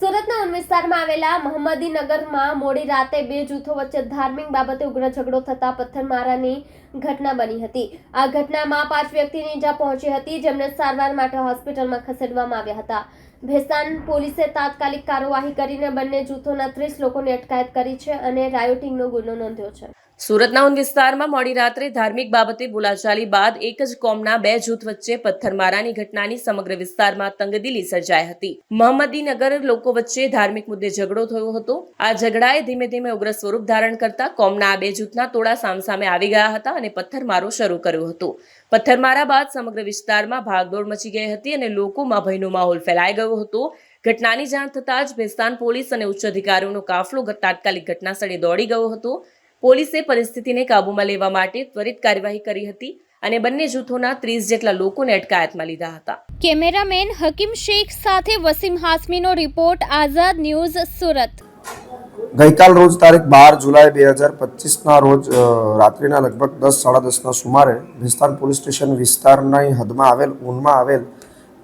સુરતના ઉન વિસ્તારમાં આવેલા મહંમદી નગરમાં મોડી રાતે બે જૂથો વચ્ચે ધાર્મિક બાબતે ઉગ્ર ઝઘડો થતા પથ્થરમારાની ઘટના બની હતી। આ ઘટનામાં 5 વ્યક્તિને ઈજા પહોંચી હતી, જેમને સારવાર માટે હોસ્પિટલમાં ખસેડવામાં આવ્યા હતા। ભેસ્તાન પોલીસે તાત્કાલિક કાર્યવાહી કરીને બંને જૂથોના 30 લોકોની અટકાયત કરી છે અને રાયોટિંગનો ગુનો નોંધ્યો છે। સુરતના ઉન વિસ્તારમાં મોડી રાત્રે ધાર્મિક બાબતે બોલાચાલી બાદ એક જ કોમના બે જૂથ વચ્ચે પથ્થરમારાની ઘટનાની સમગ્ર વિસ્તારમાં તંગદિલી સર્જાઈ હતી। મહંમદી નગર લોકો વચ્ચે ધાર્મિક મુદ્દે ઝઘડો થયો હતો। આ ઝઘડાએ ધીમે ધીમે ઉગ્ર સ્વરૂપ ધારણ કરતા કોમના આ બે જૂથના ટોળા સામસામે આવી ગયા હતા અને પથ્થરમારો શરૂ કર્યો હતો। પથ્થરમારા બાદ સમગ્ર વિસ્તારમાં ભાગદોડ મચી ગઈ હતી અને લોકોમાં ભયનો માહોલ ફેલાઈ ગયો હતો। ઘટનાની જાણ થતાં જ ભેસ્તાન પોલીસ અને ઉચ્ચ અધિકારીઓનો કાફલો તાત્કાલિક ઘટના સ્થળે દોડી ગયો હતો। પોલીસે પરિસ્થિતિને કાબૂમાં લેવા માટે ત્વરિત કાર્યવાહી કરી હતી અને બંને જૂથોના 30 જેટલા લોકોને અટકાયતમાં લીધા હતા। કેમેરામેન હકીમ શેખ સાથે વસીમ હાસમીનો રિપોર્ટ, આઝાદ ન્યૂઝ, સુરત। ગઈકાલ રોજ તારીખ 12 જુલાઈ 2025ના રોજ રાત્રિના લગભગ 10-10:30ના સુમારે ભેસ્તાન પોલીસ સ્ટેશન વિસ્તારની હદમાં આવેલ ઊનમાં આવેલ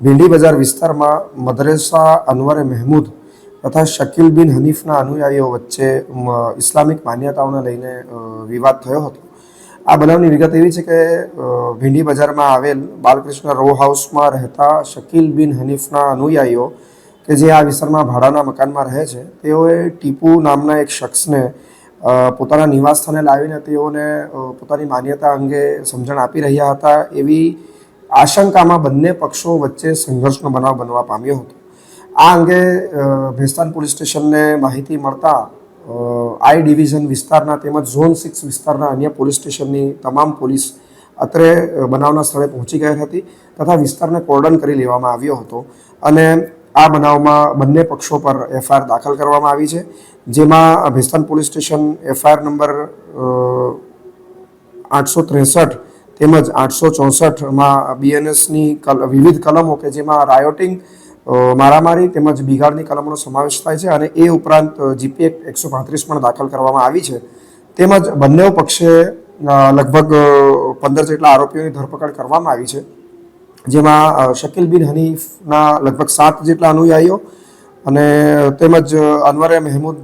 ભીંડી બજાર વિસ્તારમાં મદરેસા અનવરે મહેમૂદ તથા શકીલ બિન હનીફના અનુયાયીઓ વચ્ચે ઇસ્લામિક માન્યતાઓને લઈને વિવાદ થયો હતો। આ બનાવની વિગત એવી છે કે ભીંડી બજારમાં આવેલ બાલકૃષ્ણ રો હાઉસમાં રહેતા શકીલ બિન હનીફના અનુયાયીઓ કે જે આ વિસ્તારમાં ભાડાના મકાનમાં રહે છે, તેઓએ ટીપુ નામના એક શખ્સને પોતાના નિવાસસ્થાને લાવીને તેઓને પોતાની માન્યતા અંગે સમજણ આપી રહ્યા હતા। એવી આશંકામાં બંને પક્ષો વચ્ચે સંઘર્ષનો બનાવ બનવા પામ્યો હતો। આ અંગે ભેસ્તાન પોલીસ સ્ટેશનને માહિતી મળતા આઈ ડિવિઝન વિસ્તારના તેમજ ઝોન 6 વિસ્તારના અન્ય પોલીસ સ્ટેશનની તમામ પોલીસ અત્રે બનાવના સ્થળે પહોંચી ગઈ હતી તથા વિસ્તારને કોર્ડન કરી લેવામાં આવ્યો હતો અને આ બનાવમાં બંને પક્ષો પર એફઆઈઆર દાખલ કરવામાં આવી છે, જેમાં Bhestan police station FIR number 863 તેમજ 864માં બીએનએસની વિવિધ કલમો કે જેમાં રાયોટિંગ, મારામારી તેમજ બિગાડની કલમોનો સમાવેશ થાય છે અને એ ઉપરાંત જીપી એક્ટ 135 પણ દાખલ કરવામાં આવી છે। તેમજ બંને પક્ષે લગભગ 15 જેટલા આરોપીઓની ધરપકડ કરવામાં આવી છે, જેમાં શકીલ બિન હનીફના લગભગ 7 જેટલા અનુયાયીઓ અને તેમજ અનવરે મહેમૂદ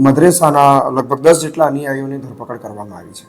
મદરેસાના લગભગ 10 જેટલા અનુયાયીઓની ધરપકડ કરવામાં આવી છે।